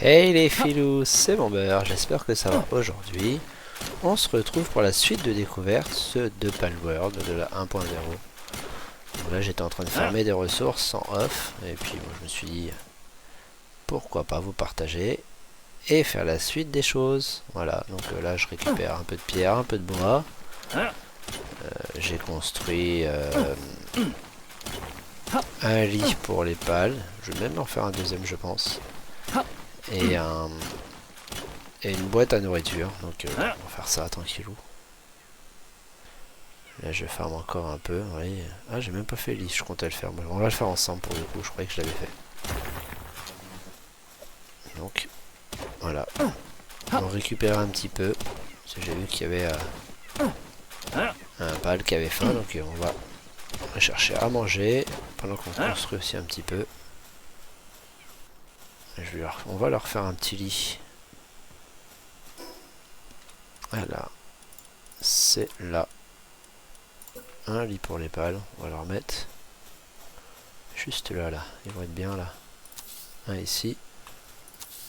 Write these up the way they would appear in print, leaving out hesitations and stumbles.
Hey les filous, c'est mon beurre, j'espère que ça va aujourd'hui. On se retrouve pour la suite de découverte de Palworld de la 1.0. Là j'étais en train de farmer des ressources en off, et puis bon, je me suis dit pourquoi pas vous partager et faire la suite des choses. Voilà, donc là je récupère un peu de pierre, un peu de bois. J'ai construit un lit pour les pales, je vais même en faire un deuxième je pense. Et une boîte à nourriture, donc on va faire ça tranquillou. Là je farme encore un peu, oui. Ah j'ai même pas fait le lit, je comptais le faire, bon, on va le faire ensemble pour le coup, je croyais que je l'avais fait. Donc voilà, on récupère un petit peu, parce que j'ai vu qu'il y avait un pâle qui avait faim, donc on va chercher à manger, pendant qu'on construit aussi un petit peu. On va leur faire un petit lit. Voilà, c'est là. Un lit pour les pales, on va leur mettre juste là, ils vont être bien là. Un ici,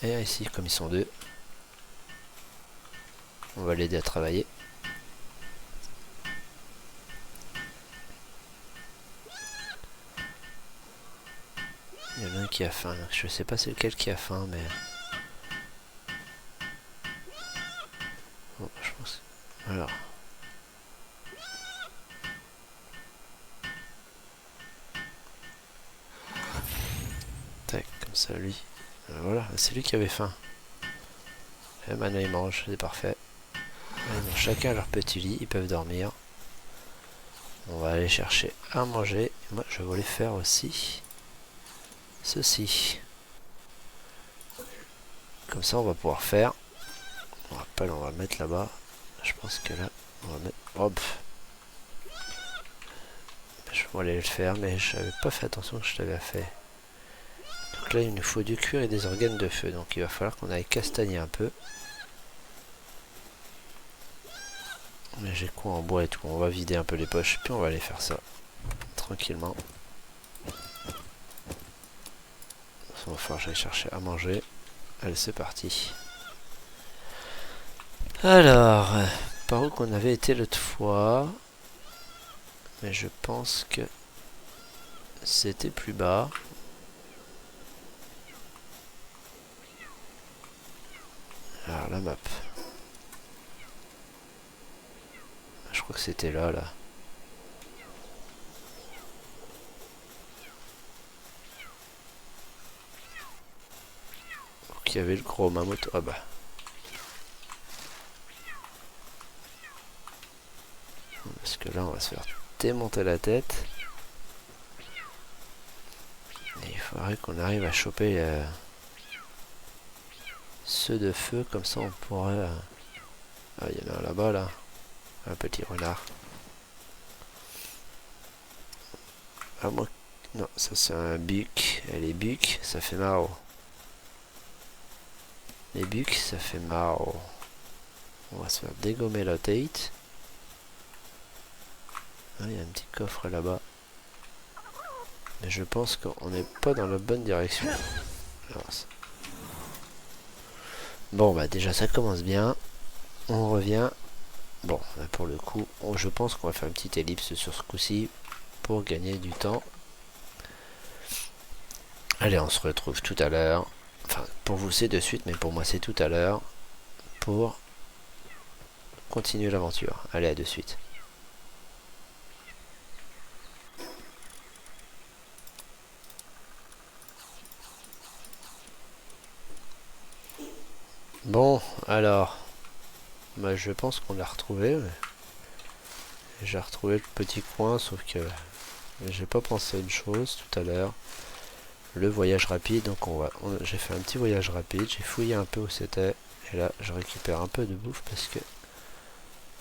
et un ici, comme ils sont deux. On va l'aider à travailler. Il y en a un qui a faim, donc je sais pas c'est lequel qui a faim, mais... Bon, je pense... Voilà. Tac, comme ça lui. Voilà, c'est lui qui avait faim. Et maintenant ils mangent, c'est parfait. Ils ont chacun leur petit lit, ils peuvent dormir. On va aller chercher à manger. Et moi je voulais faire aussi ceci. Comme ça on va pouvoir faire... On rappelle, on va le mettre là-bas. Je pense que là, on va mettre... Hop. Je voulais le faire, mais je n'avais pas fait attention que je l'avais fait. Donc là, il nous faut du cuir et des organes de feu. Donc il va falloir qu'on aille castagner un peu. Mais j'ai quoi en bois et tout. On va vider un peu les poches, puis on va aller faire ça. Tranquillement. Il va falloir que j'aille chercher à manger. Allez, c'est parti. Alors, par où qu'on avait été l'autre fois? Mais je pense que c'était plus bas. Alors la map. Je crois que c'était là. Donc il y avait le gros mammouth. Ah bah. Parce que là on va se faire démonter la tête. Et il faudrait qu'on arrive à choper ceux de feu, comme ça on pourrait... Ah, il y en a un là-bas là. Un petit renard. Ah moi... Non, ça c'est un buc. Et les bucs, ça fait marre. Les bucs, ça fait marre. On va se faire dégommer la tête. Ah, il y a un petit coffre là-bas. Mais je pense qu'on n'est pas dans la bonne direction. Alors, bon, bah déjà ça commence bien. On revient. Bon, là, pour le coup, je pense qu'on va faire une petite ellipse sur ce coup-ci pour gagner du temps. Allez, on se retrouve tout à l'heure. Enfin, pour vous c'est de suite, mais pour moi c'est tout à l'heure. Pour continuer l'aventure. Allez, à de suite. Bon, alors, bah, je pense qu'on l'a retrouvé. J'ai retrouvé le petit coin, sauf que j'ai pas pensé à une chose tout à l'heure. Le voyage rapide, donc j'ai fait un petit voyage rapide, j'ai fouillé un peu où c'était. Et là, je récupère un peu de bouffe parce que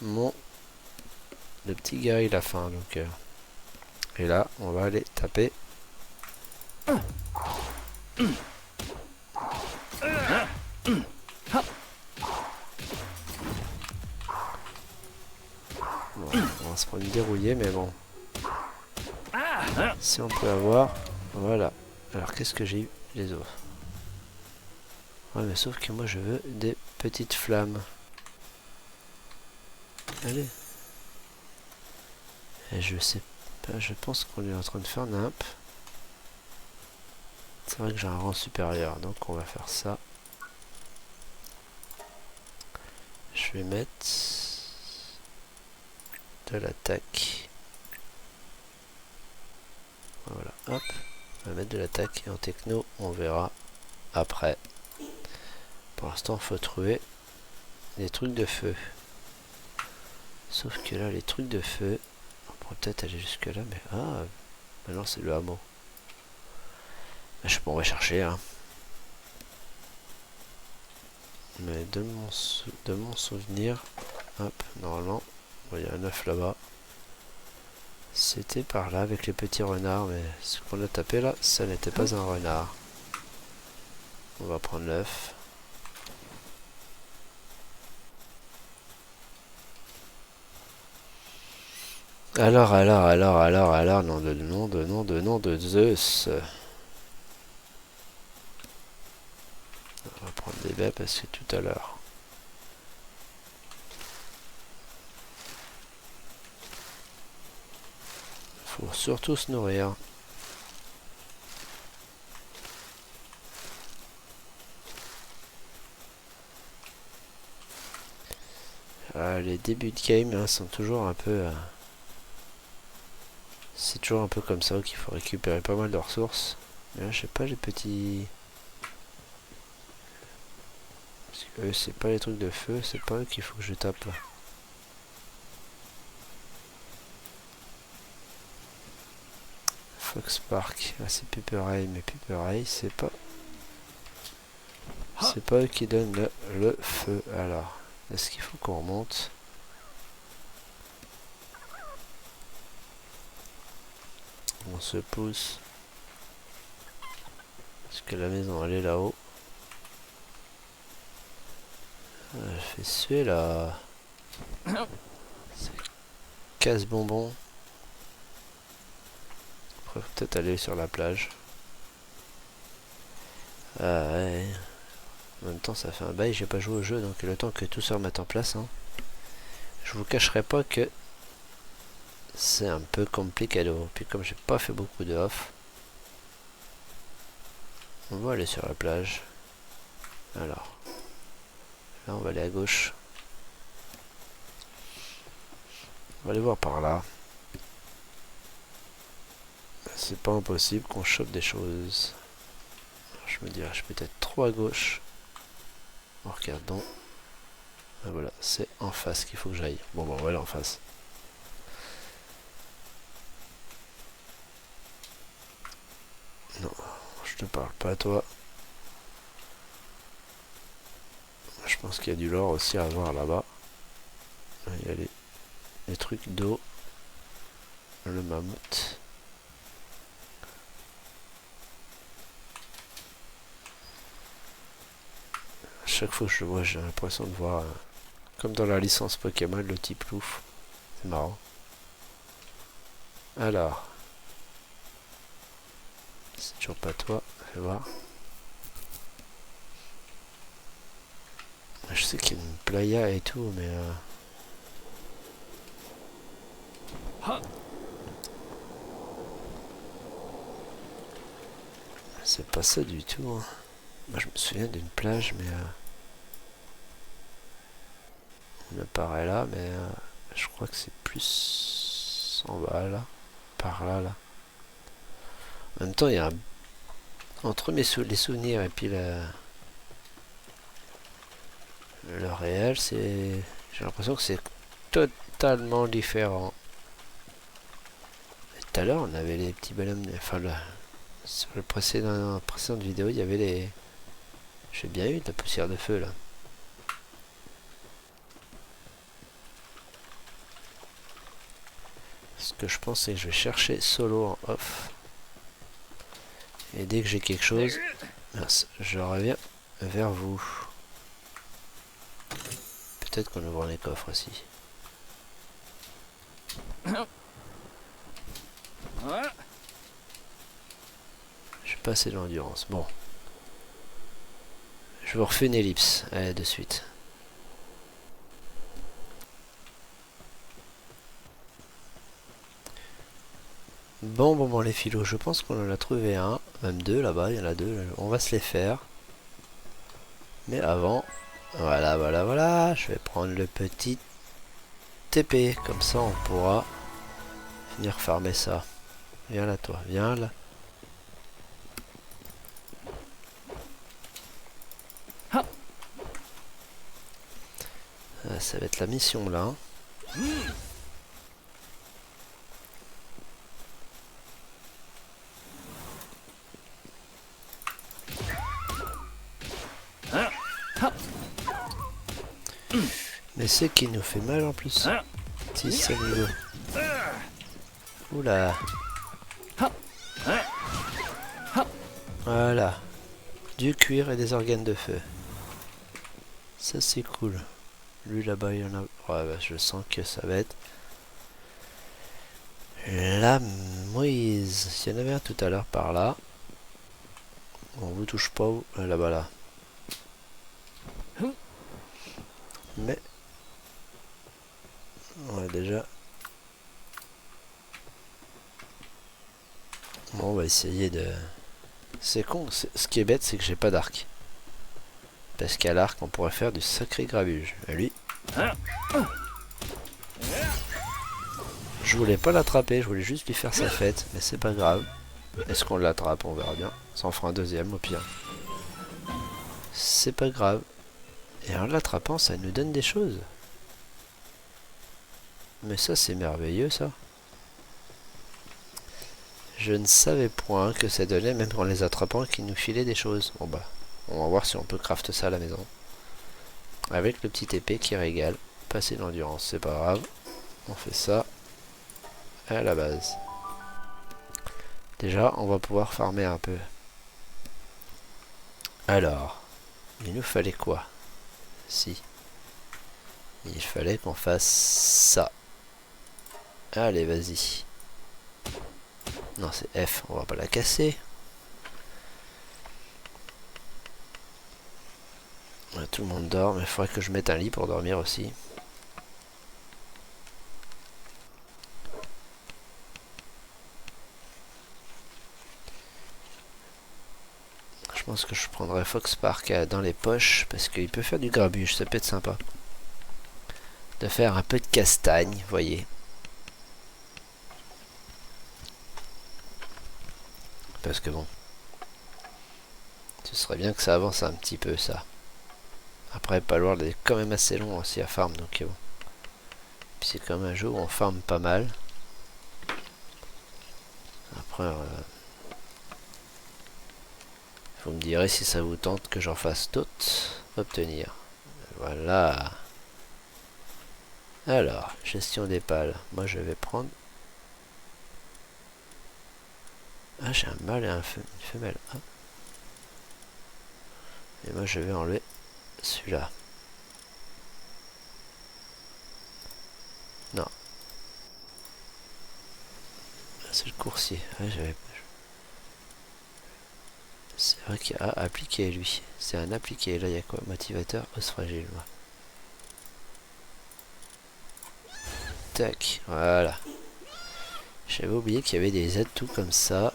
le petit gars il a faim. Donc, et là, on va aller taper. Bon, on va se prendre une dérouillée, mais bon. Si on peut avoir... Voilà. Alors, qu'est-ce que j'ai eu? Les os. Ouais, mais sauf que moi je veux des petites flammes. Allez. Et je sais pas, je pense qu'on est en train de faire nimp. C'est vrai que j'ai un rang supérieur, donc on va faire ça. Je vais mettre de l'attaque. Voilà, hop. On va mettre de l'attaque et en techno, on verra après. Pour l'instant, il faut trouver des trucs de feu. Sauf que là, les trucs de feu, on pourrait peut-être aller jusque là, mais ah, maintenant c'est le hameau. Je sais pas, on va chercher, hein. Mais de mon souvenir, hop, normalement, il y a un œuf là-bas. C'était par là avec les petits renards, mais ce qu'on a tapé là, ça n'était pas un renard. On va prendre l'œuf. Alors, nom de Zeus. On va prendre des baies parce que tout à l'heure. Faut surtout se nourrir. Les débuts de game hein, sont toujours un peu... c'est toujours un peu comme ça qu'il faut récupérer pas mal de ressources. Mais là, je sais pas, les petits... Parce que c'est pas les trucs de feu, c'est pas eux qu'il faut que je tape là. Fox Park, ah, c'est Piperay, mais Piperay c'est pas... C'est pas eux qui donnent le feu. Alors, est-ce qu'il faut qu'on remonte? On se pousse. Parce que la maison elle est là-haut. Je fais suer là. C'est casse-bonbon. Après, faut peut-être aller sur la plage. Ah ouais. En même temps, ça fait un bail, j'ai pas joué au jeu, donc le temps que tout se remette en place, hein, je vous cacherai pas que c'est un peu compliqué. Puis comme j'ai pas fait beaucoup de off, on va aller sur la plage. Alors, là on va aller à gauche. On va aller voir par là. C'est pas impossible qu'on chope des choses. Alors, je me dirais, je peux être trop à gauche. Regardons. Ah, voilà, c'est en face qu'il faut que j'aille. Bon, on va aller en face. Non, je te parle pas à toi. Je pense qu'il y a du lore aussi à voir là-bas. Il y a les trucs d'eau. Le mammouth. À chaque fois que je le vois, j'ai l'impression de voir, comme dans la licence Pokémon, le type Louf. C'est marrant. Alors. C'est toujours pas toi, fais voir. Je sais qu'il y a une playa et tout, mais... c'est pas ça du tout. Hein. Moi je me souviens d'une plage, mais... on apparaît là, mais... je crois que c'est plus... en bas là. Par là, là. En même temps, il y a un... entre les souvenirs et puis le réel, c'est... j'ai l'impression que c'est totalement différent. Et tout à l'heure, on avait les petits bonhommes... Enfin, là, sur la précédente vidéo, il y avait les... j'ai bien eu de la poussière de feu, là. Ce que je pense, c'est que je vais chercher solo en off. Et dès que j'ai quelque chose, je reviens vers vous. Peut-être qu'on ouvre les coffres aussi. J'ai pas assez d'endurance. Bon. Je Je vous refais une ellipse. Allez, de suite. Bon, les philos, je pense qu'on en a trouvé un. Même deux là-bas, il y en a deux. On va se les faire. Mais avant, voilà. Je vais prendre le petit TP. Comme ça, on pourra venir farmer ça. Viens là, toi. Viens là. Ah, ça va être la mission là. Mais c'est qui nous fait mal en plus. Si c'est niveau. Oula. Voilà. Du cuir et des organes de feu. Ça c'est cool. Lui là-bas il y en a. Ouais, bah, je sens que ça va être la mouise. Il y en avait un tout à l'heure par là. On vous touche pas là-bas là. Mais ouais, déjà. Bon, on va essayer de. C'est con. Ce qui est bête, c'est que j'ai pas d'arc. Parce qu'à l'arc, on pourrait faire du sacré grabuge. Et lui. Je voulais pas l'attraper, je voulais juste lui faire sa fête. Mais c'est pas grave. Est-ce qu'on l'attrape? On verra bien. Ça en fera un deuxième au pire. C'est pas grave. Et en l'attrapant, ça nous donne des choses. Mais ça, c'est merveilleux, ça. Je ne savais point que ça donnait, même en les attrapant, qu'il nous filait des choses. Bon bah, on va voir si on peut craft ça à la maison. Avec le petit épée qui régale. Passer l'endurance, c'est pas grave. On fait ça à la base. Déjà, on va pouvoir farmer un peu. Alors, il nous fallait quoi? Si. Il fallait qu'on fasse ça. Allez, vas-y. Non, c'est F, on va pas la casser. Ouais, tout le monde dort, mais il faudrait que je mette un lit pour dormir aussi. Je pense que je prendrai Fox Park dans les poches, parce qu'il peut faire du grabuge, ça peut être sympa. De faire un peu de castagne, vous voyez. Parce que bon, ce serait bien que ça avance un petit peu ça. Après Palworld est quand même assez long aussi à farm, donc bon. Puis c'est quand même un jeu où on farm pas mal. Après, vous me direz si ça vous tente que j'en fasse d'autres. Obtenir. Voilà. Alors, gestion des pales. Moi je vais prendre. Ah, j'ai un mâle et une femelle. Ah. Et moi je vais enlever celui-là. Non. C'est le coursier. Ouais, c'est vrai qu'il y a appliqué lui. C'est un appliqué. Là il y a quoi? Motivateur, os fragile. Moi. Tac. Voilà. J'avais oublié qu'il y avait des aides tout comme ça.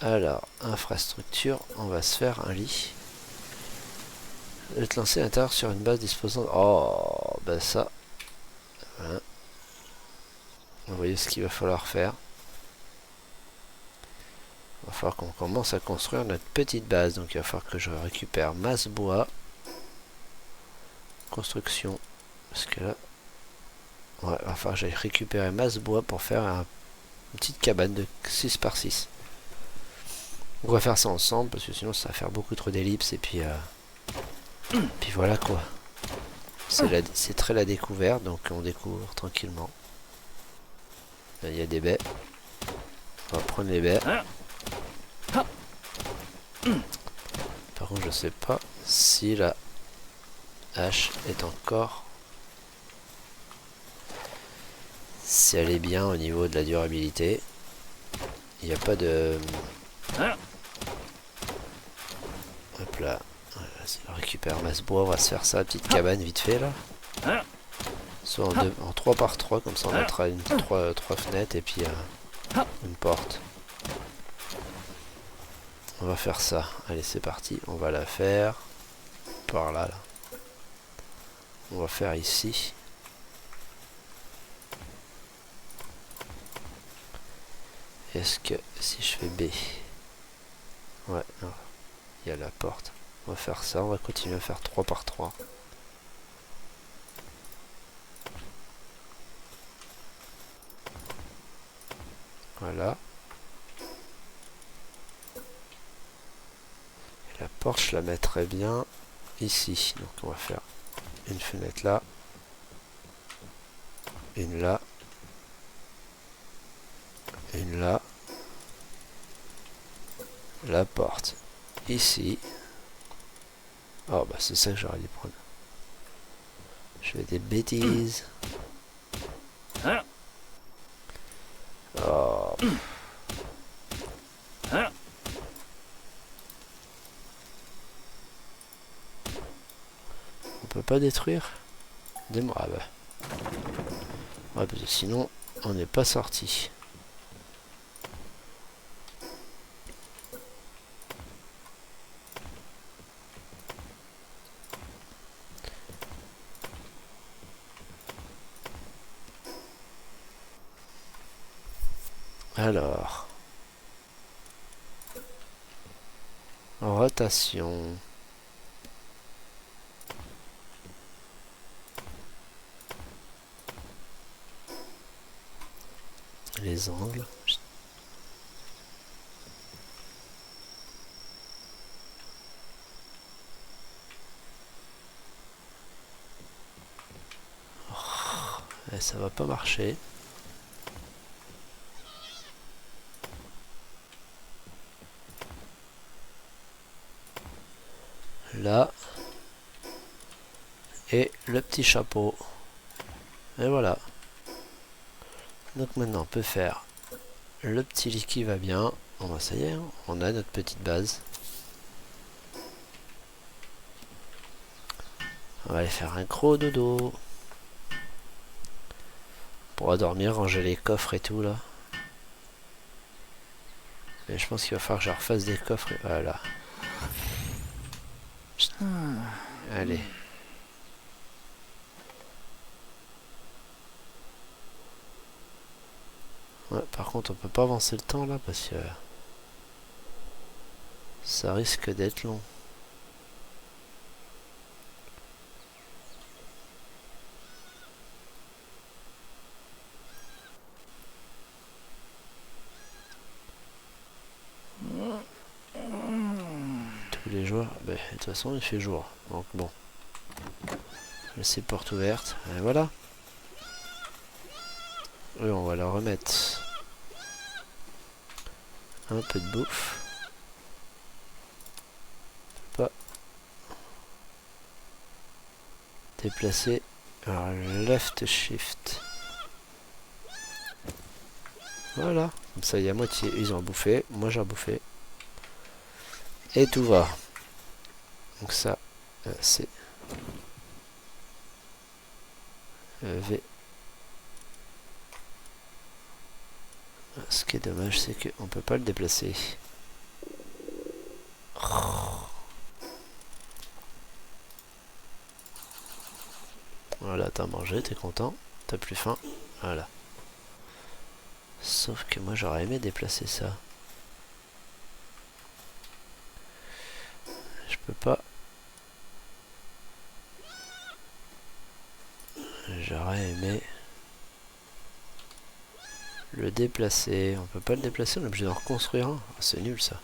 Alors, infrastructure, on va se faire un lit. Je vais te lancer à l'intérieur sur une base disposant... Oh, bah ça. Voilà. Vous voyez ce qu'il va falloir faire. Il va falloir qu'on commence à construire notre petite base. Donc il va falloir que je récupère masse bois. Construction. Parce que là... Ouais, il va falloir que j'aille récupérer masse bois pour faire une petite cabane de 6 par 6. On va faire ça ensemble parce que sinon ça va faire beaucoup trop d'ellipses et puis voilà quoi. C'est très la découverte, donc on découvre tranquillement. Là, il y a des baies. On va prendre les baies. Par contre je sais pas si la hache est encore... Si elle est bien au niveau de la durabilité. Il n'y a pas de... Hop là. Vas-y, on récupère masse bois, on va se faire ça, petite cabane vite fait là. Soit en 3 par 3, comme ça on mettra trois fenêtres et puis une porte. On va faire ça. Allez, c'est parti. On va la faire par là, là. On va faire ici. Est-ce que si je fais B... Ouais, non. Il y a la porte. On va faire ça. On va continuer à faire 3 par 3. Voilà. Et la porte, je la mettrai bien ici. Donc on va faire une fenêtre là. Une là. Une là. La porte ici. Oh bah c'est ça que j'aurais dû prendre. Je fais des bêtises. Oh. On peut pas détruire des mots. Ah bah. Ouais, parce que sinon on n'est pas sorti. Alors, en rotation. Les angles. Oh, ça va pas marcher. Là. Et le petit chapeau. Et voilà. Donc maintenant on peut faire le petit lit qui va bien. Bon bah ça y est, hein, on a notre petite base. On va aller faire un gros dodo. On pourra dormir, ranger les coffres et tout là. Mais je pense qu'il va falloir que je refasse des coffres. Voilà. Allez. Ouais, par contre on peut pas avancer le temps là parce que ça risque d'être long. Tous les jours, bah, de toute façon il fait jour. Donc bon. Laisser porte ouverte. Et voilà. Et on va la remettre. Un peu de bouffe. Pas déplacer. Alors left shift. Voilà. Comme ça il y a moitié. Ils ont bouffé. Moi j'ai bouffé. Et tout va. Donc ça c'est V. Ce qui est dommage c'est qu'on peut pas le déplacer. Voilà, t'as mangé, t'es content, t'as plus faim, voilà. Sauf que moi j'aurais aimé déplacer ça. Je peux pas. J'aurais aimé le déplacer. On peut pas le déplacer, on est obligé d'en reconstruire un. Oh, c'est nul ça.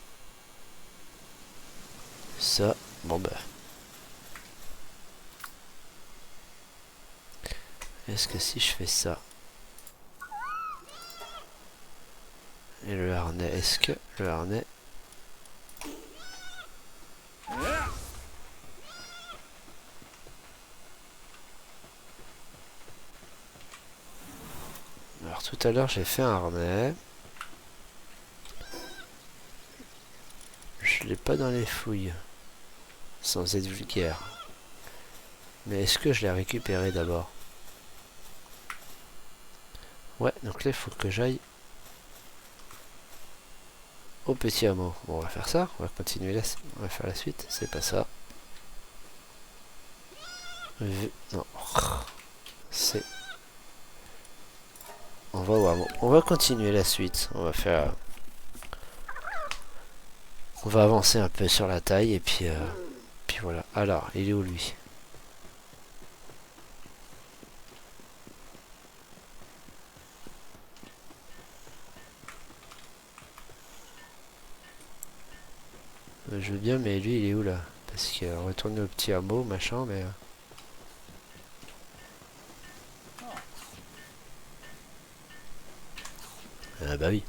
Ça, bon bah. Est-ce que si je fais ça et le harnais, est-ce que le harnais... Alors tout à l'heure j'ai fait un harnais. Je l'ai pas dans les fouilles. sans être vulgaire. Mais est-ce que je l'ai récupéré d'abord? Ouais, donc là il faut que j'aille au petit hameau. Bon, on va faire ça, on va continuer là, on va faire la suite, c'est pas ça. Non, c'est... On va voir, bon, on va continuer la suite, on va faire... On va avancer un peu sur la taille et puis voilà. Alors, il est où lui? Je veux bien, mais lui il est où là? Parce qu'il a retourné au petit hameau, machin, mais... Ah bah oui.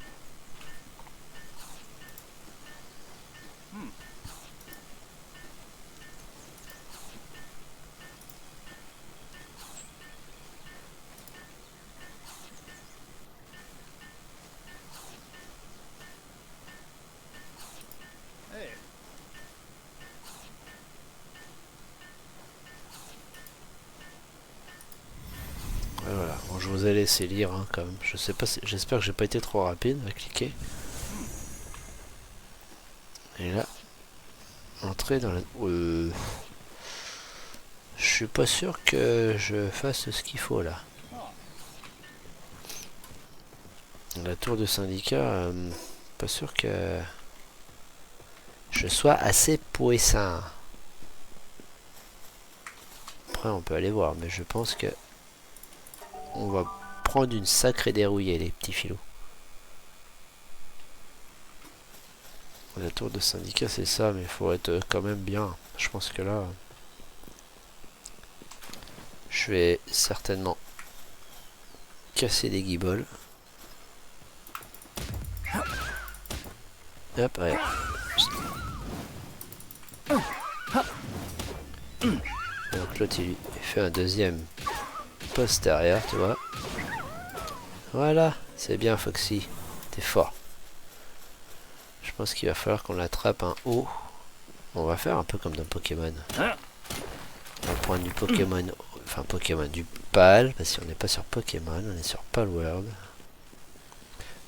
Ouais, voilà, bon, je vous ai laissé lire hein, quand même. Je sais pas, j'espère que j'ai pas été trop rapide à cliquer. Et là, entrer dans la... je suis pas sûr que je fasse ce qu'il faut là. La tour de syndicat, pas sûr que je sois assez puissant. Après on peut aller voir, mais je pense que on va prendre une sacrée dérouillée les petits filous. La tour de syndicat c'est ça, mais il faut être quand même bien. Je pense que là, je vais certainement casser des guibolles. Hop, ouais. Donc l'autre il fait un deuxième poste derrière, tu vois. Voilà, c'est bien Foxy, t'es fort. Je pense qu'il va falloir qu'on l'attrape un haut. On va faire un peu comme dans Pokémon. On va prendre du Pokémon, enfin Pokémon, du PAL, parce qu'on n'est pas sur Pokémon, on est sur Palworld.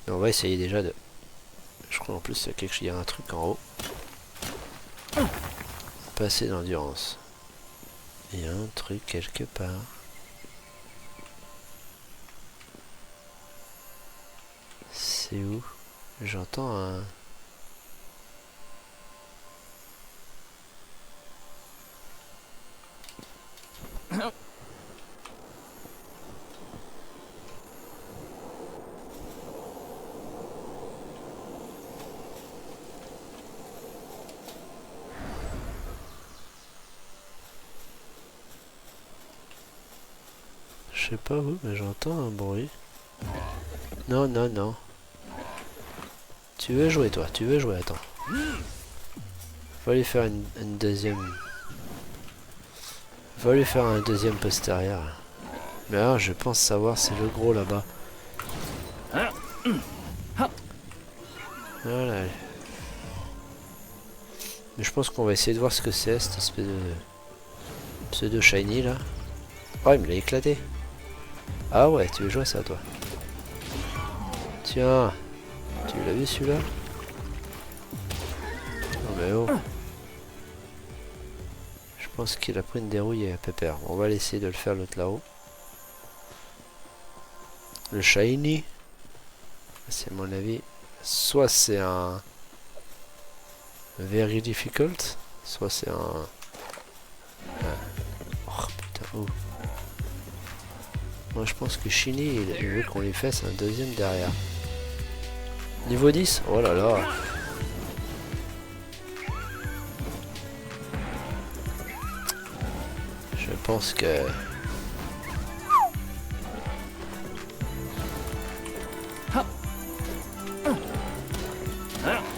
Mais on va essayer déjà de... Je crois en plus il y a un truc en haut. Passer d'endurance. Il y a un truc quelque part. C'est où? J'entends un... Je sais pas où, mais j'entends un bruit. Non, non, non. Tu veux jouer, toi? Tu veux jouer? Attends. Va lui faire une deuxième... Va lui faire un deuxième postérieur. Mais alors, je pense savoir, c'est le gros là-bas. Voilà. Mais je pense qu'on va essayer de voir ce que c'est, cette espèce de... pseudo shiny là. Oh, il me l'a éclaté. Ah ouais, tu veux jouer ça, toi? Tiens. Tu l'as vu celui-là? Non mais oh. Je pense qu'il a pris une dérouille à Pépère. On va essayer de le faire l'autre là-haut. Le shiny. C'est mon avis. Soit c'est un... very difficult. Soit c'est un... Oh putain, oh. Moi je pense que Shiny il veut qu'on lui fasse un deuxième derrière. Niveau 10? Oh là là. Je pense que...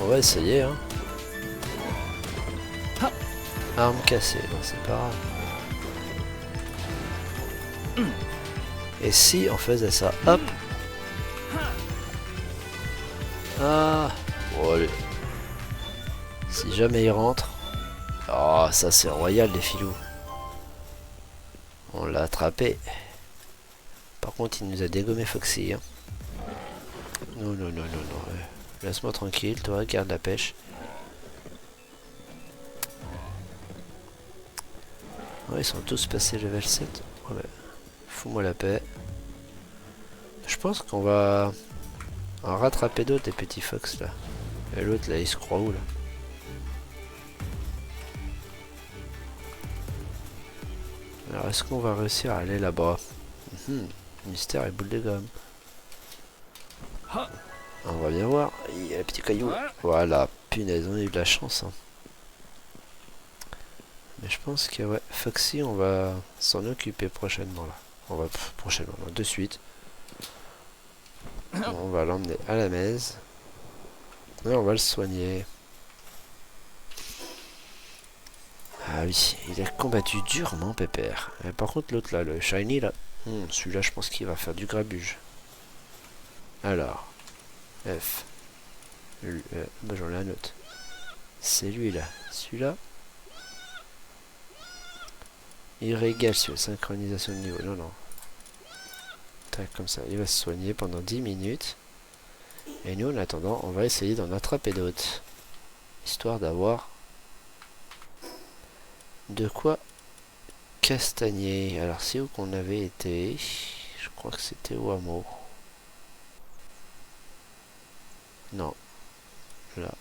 On va essayer hein. Arme cassée, bon c'est pas grave. Et si on faisait ça, hop. Ah, bon allez. Si jamais il rentre, Oh, ça c'est royal les filous. On l'a attrapé. Par contre, il nous a dégommé Foxy. Hein. Non, non, non, non, non. Laisse-moi tranquille, toi, garde la pêche. Ouais, ils sont tous passés level 7. Ouais, fous-moi la paix. Je pense qu'on va en rattraper d'autres des petits fox là. Et l'autre là, il se croit où là? Alors, est-ce qu'on va réussir à aller là-bas? Mystère et boule de gomme. On va bien voir. Il y a les petits cailloux. Voilà, punaise, on a eu de la chance. Hein. Mais je pense que ouais, Foxy, on va s'en occuper prochainement là. On va prochainement, de suite. On va l'emmener à la maison. Et on va le soigner. Ah oui, il a combattu durement, Pépère. Et par contre, l'autre là, le Shiny là, celui-là, je pense qu'il va faire du grabuge. Alors, F. Bah, j'en ai un autre. C'est lui là. Celui-là. Il régale sur la synchronisation de niveau. Non, non. Tac, comme ça. Il va se soigner pendant 10 minutes. Et nous, en attendant, on va essayer d'en attraper d'autres. Histoire d'avoir de quoi castagner. Alors, c'est où qu'on avait été? Je crois que c'était au hameau. Non. Là.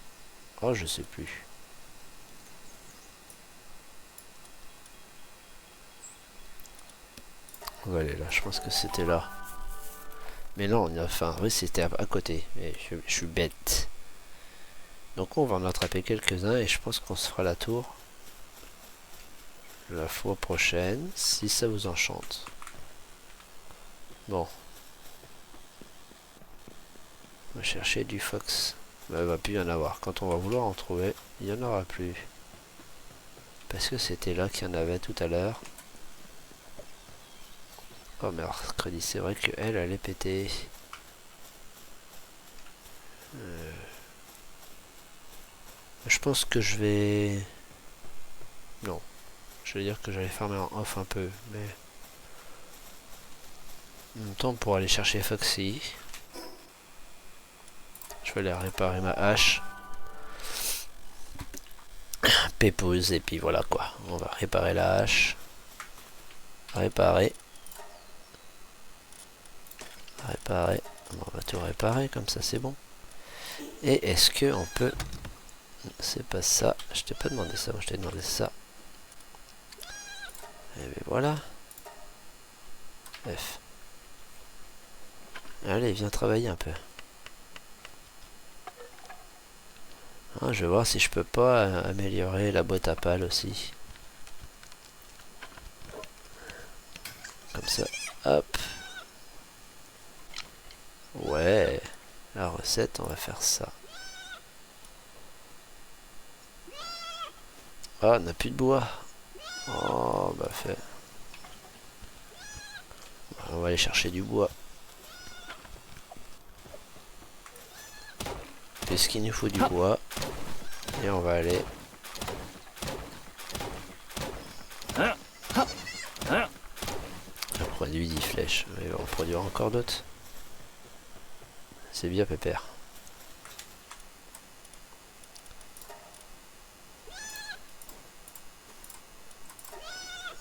Oh, je sais plus. On va aller là. Je pense que c'était là. Mais non, enfin, oui, c'était à côté. Mais je suis bête. Donc, on va en attraper quelques-uns et je pense qu'on se fera la tour la fois prochaine, si ça vous enchante. Bon. On va chercher du fox. Mais il va plus y en avoir. Quand on va vouloir en trouver, il n'y en aura plus. Parce que c'était là qu'il y en avait tout à l'heure. Oh mercredi, c'est vrai qu'elle, elle est pétée. Je pense que je vais... Non. Je vais dire que j'allais farmer en off un peu, mais... En même temps, pour aller chercher Foxy... Je vais aller réparer ma hache. Pépouze, et puis voilà quoi. On va réparer la hache. Réparer. Réparer. Bon, on va tout réparer, comme ça c'est bon. Et est-ce que on peut... C'est pas ça. Je t'ai pas demandé ça, moi je t'ai demandé ça. Et bien voilà. F. Allez, viens travailler un peu. Ah, je vais voir si je peux pas améliorer la boîte à pales aussi. Comme ça. Hop. Ouais. La recette, on va faire ça. Ah, on n'a plus de bois. Oh, bah fait. On va aller chercher du bois. Puisqu'il nous faut du bois. Et on va aller... On produit 10 flèches. Mais on va en produire encore d'autres. C'est bien, Pépère.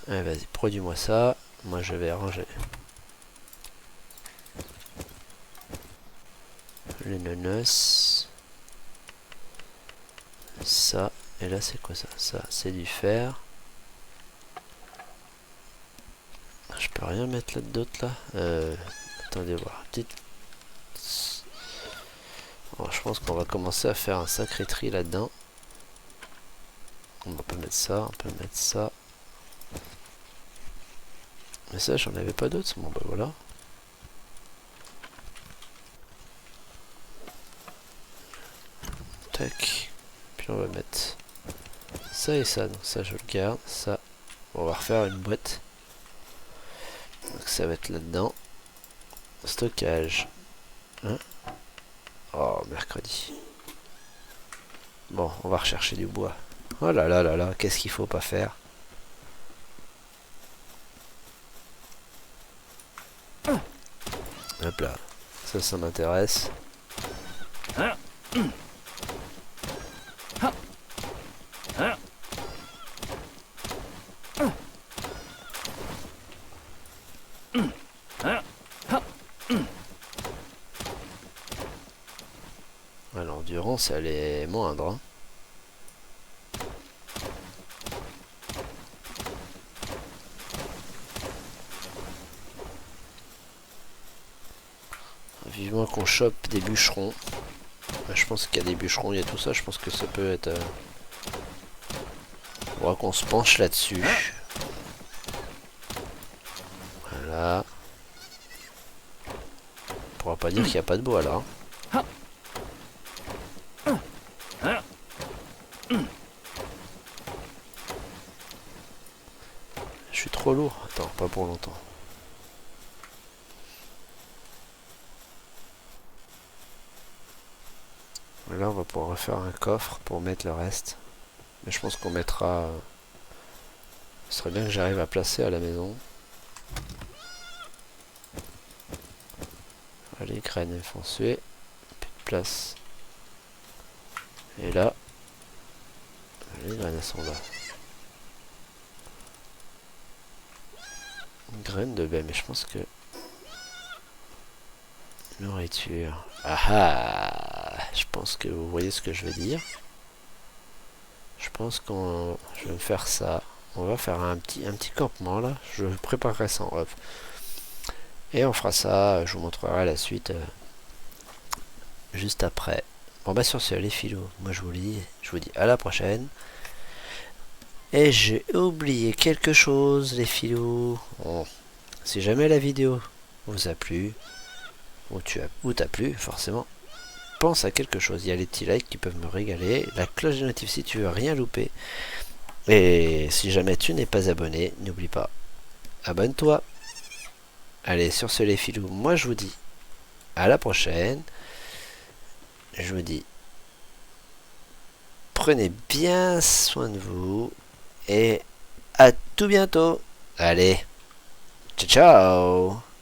Allez, vas-y, produis-moi ça. Moi, je vais ranger les nanas. Ça. Et là, c'est quoi ça? Ça, c'est du fer. Je peux rien mettre là d'autre là. Attendez voir. Bon, je pense qu'on va commencer à faire un sacré tri là-dedans. On va pas mettre ça, on peut mettre ça. Mais ça, j'en avais pas d'autres. Bon, bah voilà. Tac. Puis on va mettre ça et ça. Donc ça, je le garde. Ça, on va refaire une boîte. Donc ça va être là-dedans. Stockage. Hein? Oh, mercredi. Bon, on va rechercher du bois. Oh là là là là, qu'est-ce qu'il faut pas faire? Hop là, ça m'intéresse. L'endurance, elle est moindre. Hein. Vivement qu'on chope des bûcherons. Je pense qu'il y a des bûcherons, il y a tout ça. Je pense que ça peut être... faudra qu'on se penche là-dessus. Voilà. On pourra pas dire qu'il n'y a pas de bois là. Je suis trop lourd. Attends, pas pour longtemps. Là, on va pouvoir refaire un coffre pour mettre le reste. Mais je pense qu'on mettra... Ce serait bien que j'arrive à placer à la maison. Les graines, elles font suer. Plus de place. Et là... Les graines, elles sont là. Une graine de baie, mais je pense que... Nourriture. Ah ah! Je pense que vous voyez ce que je veux dire. Je pense qu'on... Je vais me faire ça. On va faire un petit campement là. Je préparerai ça en off. Et on fera ça. Je vous montrerai la suite juste après. Bon bah sur ce les filous. Moi je vous dis à la prochaine. Et j'ai oublié quelque chose les filous. Bon, si jamais la vidéo vous a plu, ou t'a plu forcément, pense à quelque chose. Il y a les petits likes qui peuvent me régaler. La cloche de notif si tu veux rien louper. Et si jamais tu n'es pas abonné, n'oublie pas, abonne-toi. Allez, sur ce les filous, moi je vous dis à la prochaine. Je vous dis, prenez bien soin de vous et à tout bientôt. Allez, ciao ciao.